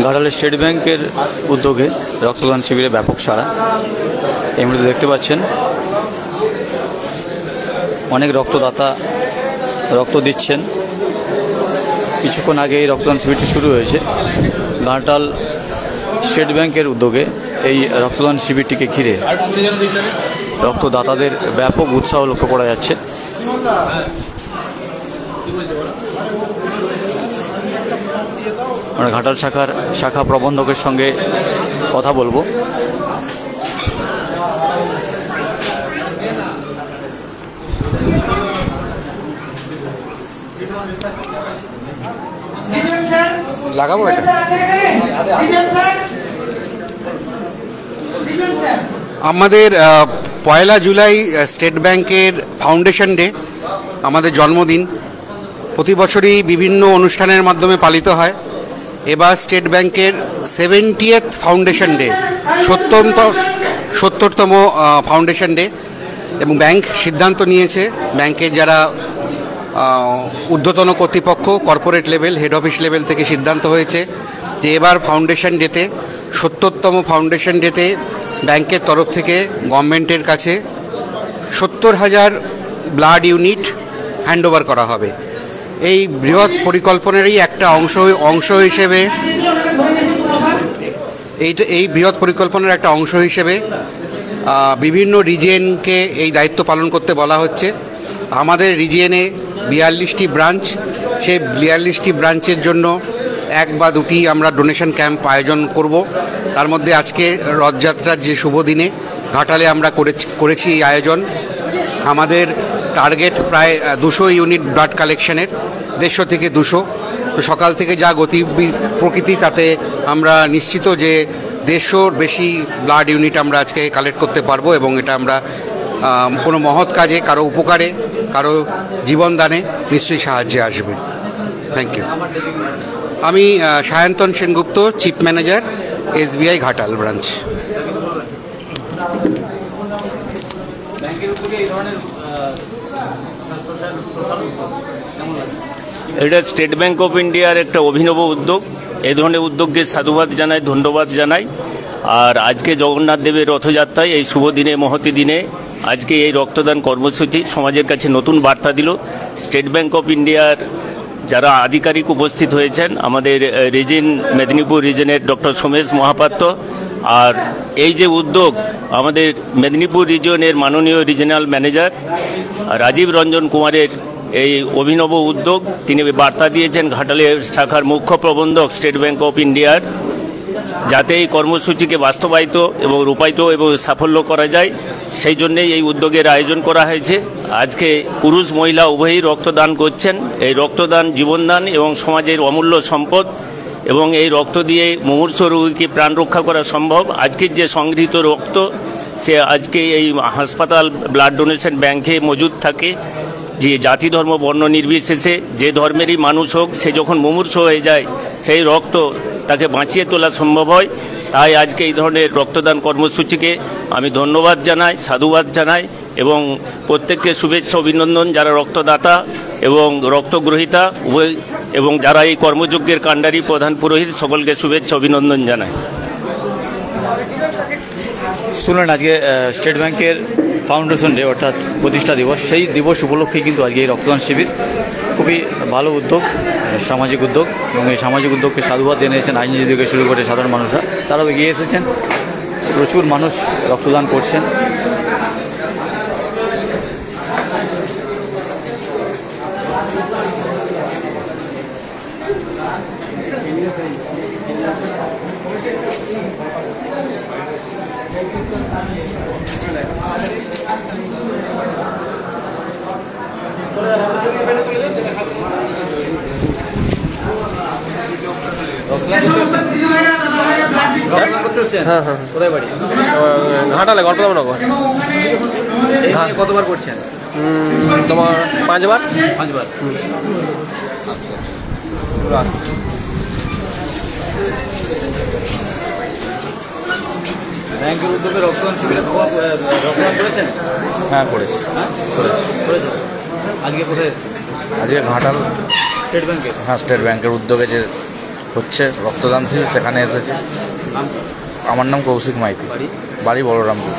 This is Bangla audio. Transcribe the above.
ঘাটালে স্টেট ব্যাংকের উদ্যোগে রক্তদান শিবিরে ব্যাপক সাড়া। এই মুহূর্তে দেখতে পাচ্ছেন অনেক রক্তদাতা রক্ত দিচ্ছেন। কিছুক্ষণ আগে এই রক্তদান শিবিরটি শুরু হয়েছে। ঘাটাল স্টেট ব্যাংকের উদ্যোগে এই রক্তদান শিবিরটিকে ঘিরে রক্তদাতাদের ব্যাপক উৎসাহ লক্ষ্য করা যাচ্ছে। আমরা ঘাটাল শাখা প্রবন্ধকের সঙ্গে কথা বলবো। লাগাবো এটা। আমাদের 1 জুলাই স্টেট ব্যাংকের ফাউন্ডেশন ডে, আমাদের জন্মদিন। প্রতি বছরই বিভিন্ন অনুষ্ঠানের মাধ্যমে পালিত হয়। এবার স্টেট ব্যাংকের 70th ফাউন্ডেশন ডে, 70তম ফাউন্ডেশন ডে, এবং ব্যাংক সিদ্ধান্ত নিয়েছে, ব্যাংকের যারা ঊর্ধ্বতন কর্তৃপক্ষ corporate level, head office level থেকে সিদ্ধান্ত হয়েছে যে এবার ফাউন্ডেশন ডেতে, 70তম ফাউন্ডেশন ডেতে ব্যাংকের তরফ থেকে গভর্নমেন্টের কাছে 70,000 ব্লাড ইউনিট হ্যান্ডওভার করা হবে। এই বৃহৎ পরিকল্পনারই একটা অংশ হিসেবে এই বৃহৎ পরিকল্পনার একটা অংশ হিসেবে বিভিন্ন রিজিয়নকে এই দায়িত্ব পালন করতে বলা হচ্ছে। আমাদের রিজিয়নে 42টি ব্রাঞ্চ, সেই 42টি ব্রাঞ্চের জন্য 1 বা 2টি আমরা ডোনেশন ক্যাম্প আয়োজন করব। তার মধ্যে আজকে রথযাত্রার যে শুভ দিনে ঘাটালে আমরা করেছি এই আয়োজন। আমাদের টার্গেট প্রায় 200 ইউনিট ব্লাড কালেকশনের, 150 থেকে 200। তো সকাল থেকে যা গতি প্রকৃতি, তাতে আমরা নিশ্চিত যে 150-র বেশি ব্লাড ইউনিট আমরা আজকে কালেক্ট করতে পারবো, এবং এটা আমরা কোনো মহৎ কাজে, কারো উপকারে, কারো জীবনদানে নিশ্চয়ই সাহায্যে আসবে। Thank you. আমি Sayantan Sengupta, chief manager, SBI Ghatal branch. এটা স্টেট ব্যাংক অফ ইন্ডিয়ার একটা অভিনব উদ্যোগ। এই ধরনের উদ্যোগকে সাধুবাদ জানাই, ধন্যবাদ জানাই। আর আজকে জগন্নাথ দেবের রথযাত্রায় এই শুভ দিনে, মহতি দিনে আজকে এই রক্তদান কর্মসূচি সমাজের কাছে নতুন বার্তা দিল। স্টেট ব্যাংক অফ ইন্ডিয়ার যারা আধিকারিক উপস্থিত হয়েছেন, আমাদের মেদিনীপুর রিজনের ডক্টর সোমেশ মহাপাত্র, আর এই যে উদ্যোগ আমাদের মেদিনীপুর রিজনের মাননীয় রিজনাল ম্যানেজার রাজীব রঞ্জন কুমারের এই অভিনব উদ্যোগ, তিনি বার্তা দিয়েছেন ঘাটালের শাখার মুখ্য প্রবন্ধক স্টেট ব্যাংক অফ ইন্ডিয়ার, যাতে এই কর্মসূচিকে বাস্তবায়িত এবং রূপায়িত এবং সাফল্য করা যায়, সেই জন্যেই এই উদ্যোগের আয়োজন করা হয়েছে। আজকে পুরুষ মহিলা উভয়ই রক্তদান করছেন। এই রক্তদান জীবনদান এবং সমাজের অমূল্য সম্পদ, এবং এই রক্ত দিয়ে মুমূর্ষ রোগীকে প্রাণ রক্ষা করা সম্ভব। আজকের যে সংগৃহীত রক্ত, সে আজকে এই হাসপাতাল ব্লাড ডোনেশন ব্যাংকে মজুদ থাকে। যে জাতি ধর্ম বর্ণ নির্বিশেষে যে ধর্মেরই মানুষ হোক, সে যখন মুমূর্ষ হয়ে যায়, সেই রক্ত তাকে বাঁচিয়ে তোলা সম্ভব হয়। তাই আজকে এই ধরনের রক্তদান কর্মসূচিকে আমি ধন্যবাদ জানাই, সাধুবাদ জানাই, এবং প্রত্যেককে শুভেচ্ছা অভিনন্দন, যারা রক্তদাতা এবং রক্তগ্রহীতা উভয়, এবং যারা এই কর্মযজ্ঞের কাণ্ডারি প্রধান পুরোহিত, সকলকে শুভেচ্ছা অভিনন্দন জানাই। শুনলেন আজকে স্টেট ব্যাংকের ফাউন্ডেশন ডে, অর্থাৎ প্রতিষ্ঠা দিবস। সেই দিবস উপলক্ষে কিন্তু আজকে এই রক্তদান শিবির খুবই ভালো উদ্যোগ, সামাজিক উদ্যোগ, এবং এই সামাজিক উদ্যোগকে সাধুবাদ জানিয়েছেন আইনজীবী থেকে শুরু করে সাধারণ মানুষরা। তারাও এগিয়ে এসেছেন, প্রচুর মানুষ রক্তদান করছেন। হ্যাঁ হ্যাঁ, কোথায় বাড়ি? ঘাটালে, গল্পনগর। কতবার করছেন? তোমার 5 বার। ব্যাংকের উদ্যোগে রক্তদান শিবিরে রক্তদান করেছেন? হ্যাঁ, করেছি। আজকে কোথায় এসেছেন? আজকে ঘাটাল স্টেট ব্যাংকে। হ্যাঁ, স্টেট ব্যাংকের উদ্যোগে যে হচ্ছে রক্তদান শিবির, সেখানে এসেছে। আমার নাম কৌশিক মাইতি, বাড়ি বলরামপুর।